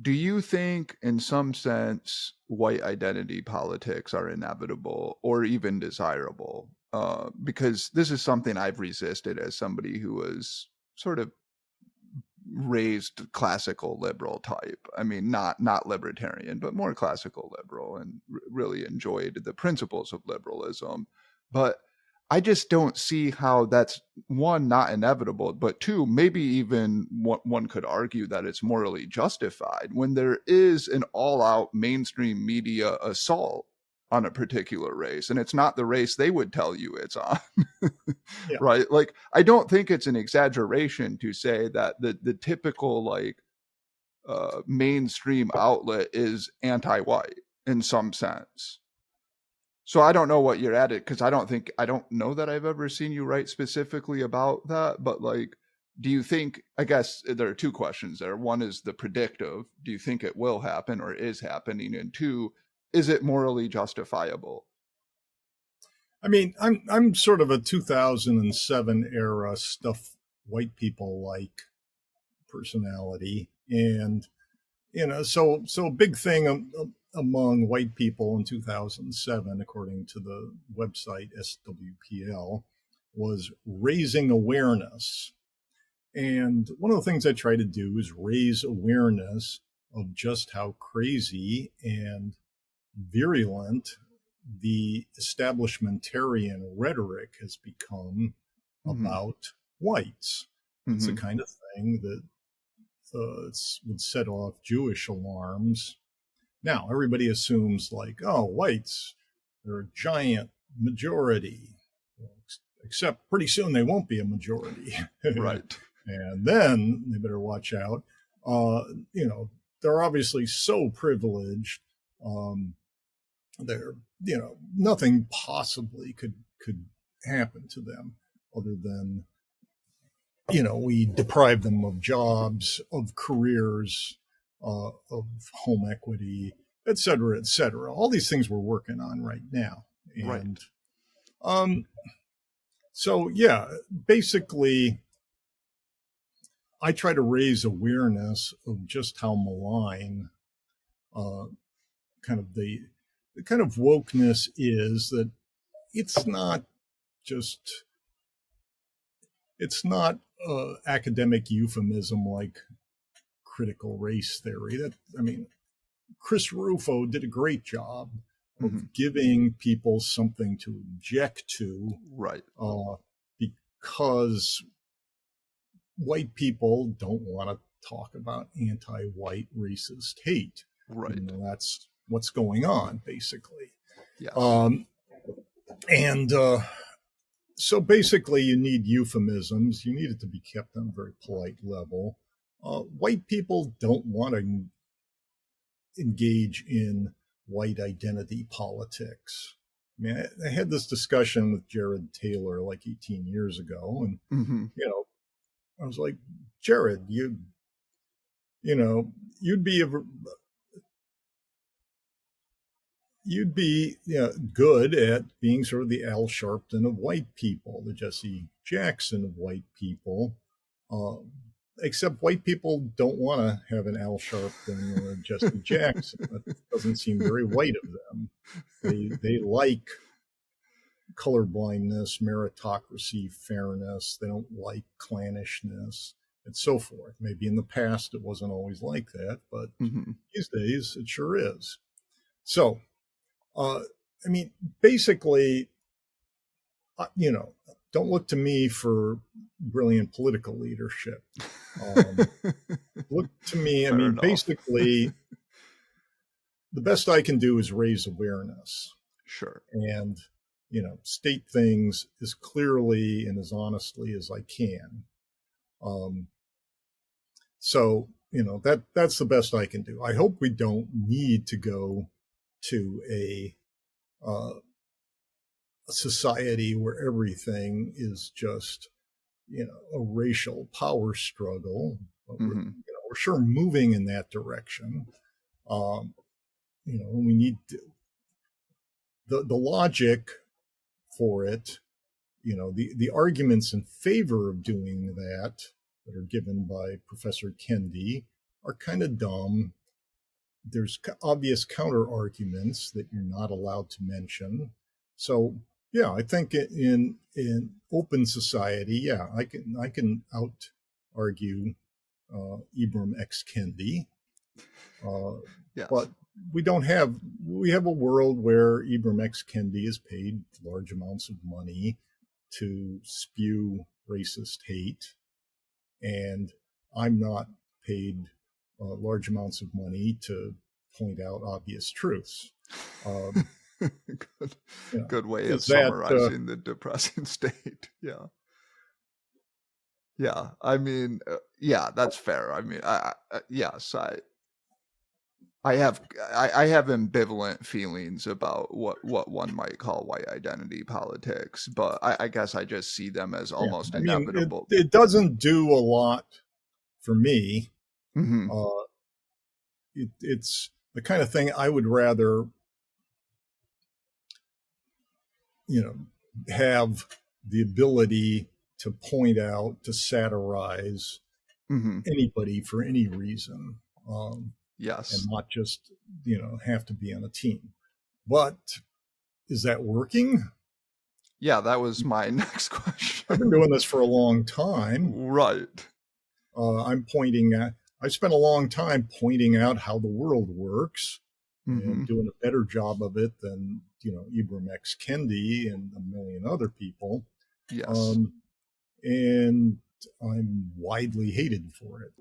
do you think, in some sense, white identity politics are inevitable or even desirable? Because this is something I've resisted as somebody who was sort of raised classical liberal type. I mean, not libertarian, but more classical liberal, and really enjoyed the principles of liberalism. But I just don't see how that's, one, not inevitable, but two, maybe even one could argue that it's morally justified when there is an all-out mainstream media assault on a particular race, and it's not the race they would tell you it's on. Yeah. Right? Like, I don't think it's an exaggeration to say that the typical, like, mainstream outlet is anti-white in some sense. So I don't know what you're at it, because I don't know that I've ever seen you write specifically about that. But, like, do you think, I guess there are two questions there. One is the predictive. Do you think it will happen or is happening? And two, is it morally justifiable? I mean, I'm sort of a 2007 era stuff white people like personality, and so a big thing among white people in 2007, according to the website SWPL, was raising awareness. And one of the things I try to do is raise awareness of just how crazy and virulent the establishmentarian rhetoric has become Mm-hmm. about whites. It's the Mm-hmm. kind of thing that would set off Jewish alarms. Now, everybody assumes, like, oh, whites, they're a giant majority. Except pretty soon they won't be a majority. Right. And then they better watch out. Uh, you know, they're obviously so privileged. Um, they're, nothing possibly could happen to them other than, we deprive them of jobs, of careers, of home equity, et cetera, et cetera. All these things we're working on right now. And Right. um, so, yeah, basically, I try to raise awareness of just how malign uh, kind of the kind of wokeness is, that it's not just it's not academic euphemism like critical race theory. That, I mean, Chris Rufo did a great job Mm-hmm. of giving people something to object to, Right. uh, because white people don't want to talk about anti-white racist hate, even Right. though that's what's going on, basically. Yes. Um, and So basically, you need euphemisms. You need it to be kept on a very polite level. White people don't want to engage in white identity politics. I mean, I had this discussion with Jared Taylor like 18 years ago, and Mm-hmm. I was like, Jared, you know, you'd be a, you'd be good at being sort of the Al Sharpton of white people, the Jesse Jackson of white people. Um, Except white people don't want to have an Al Sharpton or a Jesse Jackson. That doesn't seem very white of them. They like colorblindness, meritocracy, fairness. They don't like clannishness, and so forth. Maybe in the past it wasn't always like that, but Mm-hmm. these days it sure is. So, uh, I mean, basically, you know, don't look to me for brilliant political leadership. Um, Look to me, I Fair mean, enough. basically, the best I can do is raise awareness Sure. and, state things as clearly and as honestly as I can. Um, that's the best I can do. I hope we don't need to go to uh, a society where everything is just, a racial power struggle. But Mm-hmm. we're sure moving in that direction. Um, we need to, the logic for it, the arguments in favor of doing that are given by Professor Kendi are kind of dumb. there's obvious counter arguments that you're not allowed to mention. So yeah, I think in open society, yeah, I can out argue Ibram X Kendi, uh, Yes. but we have a world where Ibram X Kendi is paid large amounts of money to spew racist hate, and I'm not paid large amounts of money to point out obvious truths. Um, Good, you know, good way of is that summarizing the depressing state. Yeah. Yeah. I mean, yeah, that's fair. I mean, yes, I have ambivalent feelings about what one might call white identity politics, but I guess I just see them as yeah? almost I mean, it inevitable. it doesn't do a lot for me. Hmm. Uh, it's the kind of thing I would rather, have the ability to point out, to satirize Hmm. anybody for any reason, and Yes. not just, have to be on a team. But is that working? Yeah, that was my next I've question. been doing this for a long time. Right. I'm pointing at, I spent a long time pointing out how the world works Hmm. and doing a better job of it than, Ibram X. Kendi and a million other people. Yes. Um, and I'm widely hated for it.